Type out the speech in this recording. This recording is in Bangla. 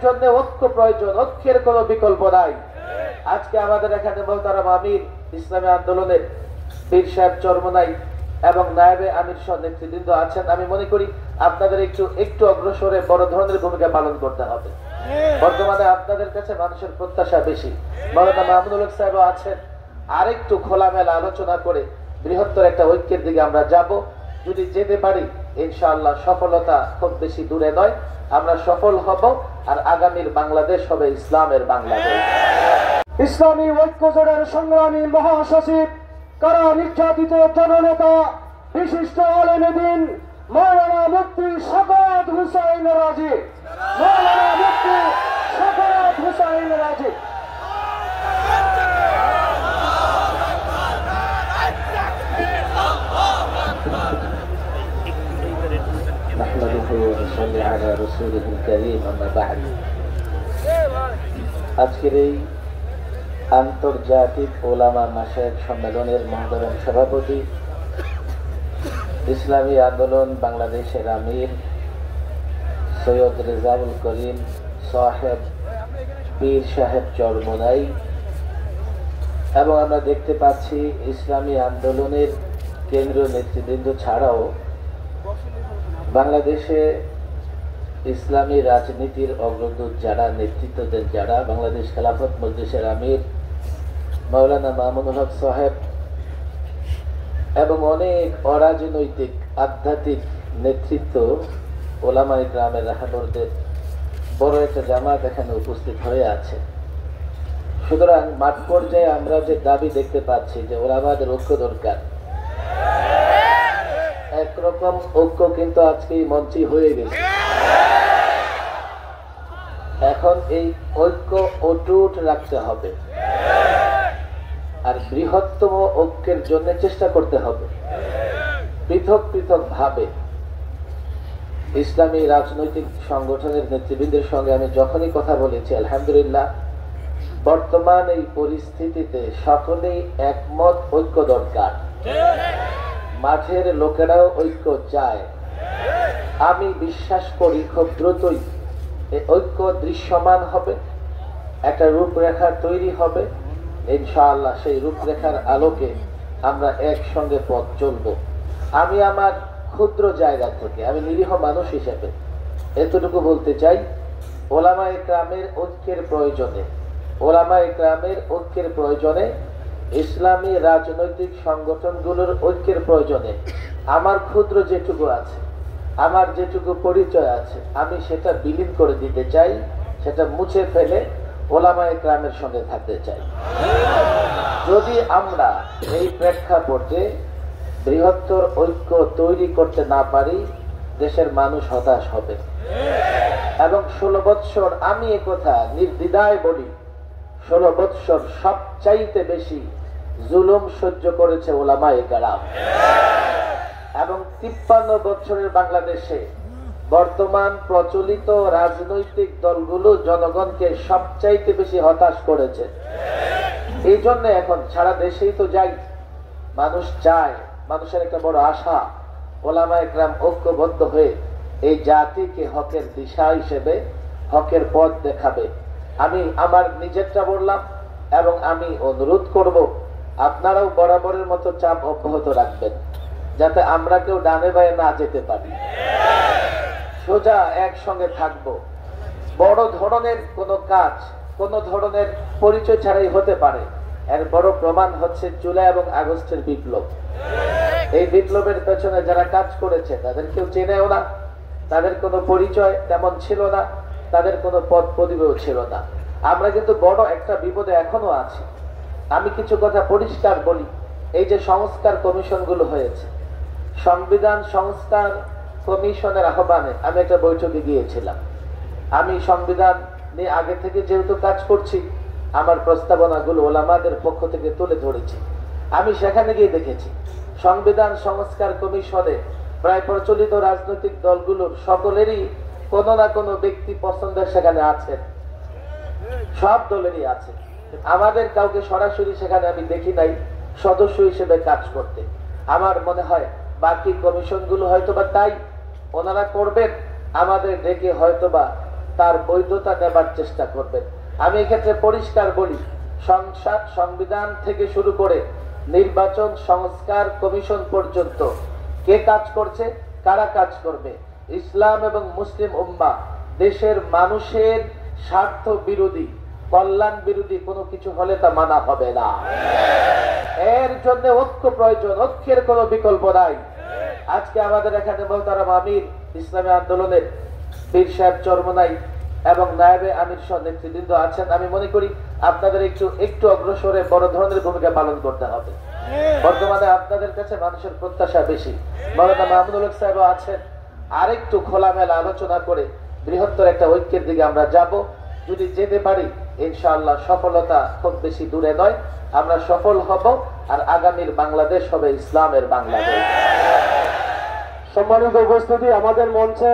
জন্য ঐক্য প্রয়োজন, ঐক্যের কোনো বিকল্প নাই। আজকে আমাদের এখানে মোহতারাম আমির ইসলামী আন্দোলনের পীর সাহেব চরমনাই এবং নায়েবে আমির সহ নেতৃবৃন্দ আছেন। আমি মনে করি আপনাদের একটু অগ্রসরে বড় ধরনের ভূমিকা পালন করতে হবে। বর্তমানে আপনাদের কাছে মানুষের প্রত্যাশা বেশি। মাওলানা মাহমুদুল হক সাহেব আছেন, আরেকটু খোলামেলা আলোচনা করে বৃহত্তর একটা ঐক্যের দিকে আমরা যাব। যদি যেতে পারি ইনশাআল্লাহ সফলতা খুব বেশি দূরে নয়, আমরা সফল হব। আর আগামীর বাংলাদেশ হবে ইসলামের বাংলাদেশ। ইসলামী ঐক্য জোটের সংগ্রামী মহাসচিব, কারা নির্যাতিত জননেতা, বিশিষ্ট আলেমে দ্বীন মাওলানা মুফতি শাফাত হুসাইন রাজি, মাওলানা মুফতি শাফাত হুসাইন রাজি। আজকের এই আন্তর্জাতিক ওলামা মাশায়েখ সম্মেলনের মহোদরম সভাপতি, ইসলামী আন্দোলন বাংলাদেশের আমির সৈয়দ রেজাউল করিম সাহেব, পীর সাহেব চরমনাই, এবং আমরা দেখতে পাচ্ছি ইসলামী আন্দোলনের কেন্দ্রীয় নেতৃবৃন্দ ছাড়াও বাংলাদেশে ইসলামী রাজনীতির অগ্রদূত যারা, নেতৃত্ব দেন যারা, বাংলাদেশ খেলাফত মজলিসের আমির মাওলানা মামুনুল হক সাহেব এবং অনেক অরাজনৈতিক আধ্যাত্মিক নেতৃত্ব ওলামায়ে কেরামের রাহবরদের বড় একটা জামাত এখানে উপস্থিত হয়ে আছে। সুতরাং মাঠ পর্যায়ে আমরা যে দাবি দেখতে পাচ্ছি যে ওলামাদের ঐক্য দরকার, একরকম ঐক্য কিন্তু আজকে এই মঞ্চে হয়ে গেছে। এখন এই ঐক্য অটুট রাখতে হবে আর বৃহত্তম ঐক্যের জন্য চেষ্টা করতে হবে। পৃথক পৃথক ভাবে ইসলামী রাজনৈতিক সংগঠনের নেতৃবৃন্দের সঙ্গে আমি যখনই কথা বলেছি, আলহামদুলিল্লাহ বর্তমান এই পরিস্থিতিতে সকলেই একমত, ঐক্য দরকার। মাঠের লোকেরাও ঐক্য চায়। আমি বিশ্বাস করি খুব দ্রুতই এই ঐক্য দৃশ্যমান হবে, একটা রূপরেখা তৈরি হবে। ইনশাআল্লাহ সেই রূপরেখার আলোকে আমরা একসঙ্গে পথ চলব। আমি আমার ক্ষুদ্র জায়গা থেকে, আমি নিরীহ মানুষ হিসেবে এতটুকু বলতে চাই, ওলামায়ে কেরামের ঐক্যের প্রয়োজনে, ওলামায়ে কেরামের ঐক্যের প্রয়োজনে, ইসলামী রাজনৈতিক সংগঠনগুলোর ঐক্যের প্রয়োজনে আমার ক্ষুদ্র যেটুকু আছে, আমার যেটুকু পরিচয় আছে, আমি সেটা বিলীন করে দিতে চাই, সেটা মুছে ফেলে ওলামায়ে কেরামের সঙ্গে থাকতে চাই। যদি আমরা এই প্রেক্ষাপটে বৃহত্তর ঐক্য তৈরি করতে না পারি, দেশের মানুষ হতাশ হবে। এবং 16 বৎসর, আমি একথা নির্দ্বিধায় বলি, 16 বৎসর সবচাইতে বেশি জুলুম সহ্য করেছে ওলামায়ে কেরাম। এবং 53 বছরের বাংলাদেশে বর্তমান প্রচলিত রাজনৈতিক দলগুলো জনগণকে সবচাইতে বেশি হতাশ করেছে। এই জন্য এখন সারা দেশেই তো যাই, মানুষ চায়, মানুষের একটা বড় আশা ওলামায়ে কেরাম ঐক্যবদ্ধ হয়ে এই জাতিকে হকের দিশা হিসেবে হকের পথ দেখাবে। আমি আমার নিজেরটা বললাম এবং আমি অনুরোধ করব আপনারাও বরাবরের মতো চাপ অব্যাহত রাখবেন, যাতে আমরা কেউ ডানে বায়ে না যেতে পারি। সোজা একসঙ্গে থাকব। বড় ধরনের কোনো কাজ কোনো ধরনের পরিচয় ছাড়াই হতে পারে। এর বড় প্রমাণ হচ্ছে জুলাই এবং আগস্টের বিপ্লব। এই বিপ্লবের পেছনে যারা কাজ করেছে তাদের কেউ চেনেও না, তাদের কোনো পরিচয় তেমন ছিল না, তাদের কোনো পদ পদবিও ছিল না। আমরা কিন্তু বড় একটা বিপদে এখনো আছি। আমি কিছু কথা পরিষ্কার বলি, এই যে সংস্কার কমিশনগুলো হয়েছে, সংবিধান সংস্কার কমিশনের আহ্বানে আমি একটা বৈঠকে গিয়েছিলাম। আমি সংবিধান নিয়ে আগে থেকে যেহেতু কাজ করছি, আমার প্রস্তাবনাগুলো ওলামাদের পক্ষ থেকে তুলে ধরেছি। আমি সেখানে গিয়ে দেখেছি সংবিধান সংস্কার কমিশনে প্রায় প্রচলিত রাজনৈতিক দলগুলোর সকলেরই কোনো না কোনো ব্যক্তি পছন্দের সেখানে আছেন, সব দলেরই আছে। আমাদের কাউকে সরাসরি সেখানে আমি দেখি নাই সদস্য হিসেবে কাজ করতে। আমার মনে হয় বাকি কমিশনগুলো হয়তোবা তাই ওনারা করবেন, আমাদের ডেকে হয়তোবা তার বৈধতা নেবার চেষ্টা করবেন। আমি এক্ষেত্রে পরিষ্কার বলি, সংবিধান থেকে শুরু করে নির্বাচন সংস্কার কমিশন পর্যন্ত কে কাজ করছে, কারা কাজ করবে, ইসলাম এবং মুসলিম উম্মাহ দেশের মানুষের স্বার্থ বিরোধী, কল্যাণ বিরোধী কোনো কিছু হলে তা মানা হবে না। এর জন্য ঐক্য প্রয়োজন, ঐক্যের কোনো বিকল্প নাই। আজকে আমাদের এখানে মোহতারাম আমির ইসলামী আন্দোলনের পীর সাহেব চরমনাই এবং নায়েবে আমির সহ নেতৃবৃন্দ আছেন। আমি মনে করি আপনাদের একটু অগ্রসরে বড় ধরনের ভূমিকা পালন করতে হবে। বর্তমানে আপনাদের কাছে মানুষের প্রত্যাশা বেশি। মাওলানা মাহমুদুল হক সাহেব আছেন, আরেকটু খোলামেলা আলোচনা করে বৃহত্তর একটা ঐক্যের দিকে আমরা যাব। যদি যেতে পারি ইনশাআল্লাহ সফলতা খুব বেশি দূরে নয়, আমরা সফল হব। আর আগামীর বাংলাদেশ হবে ইসলামের বাংলাদেশ। সম্মানিত উপস্থিতি, আমাদের মঞ্চে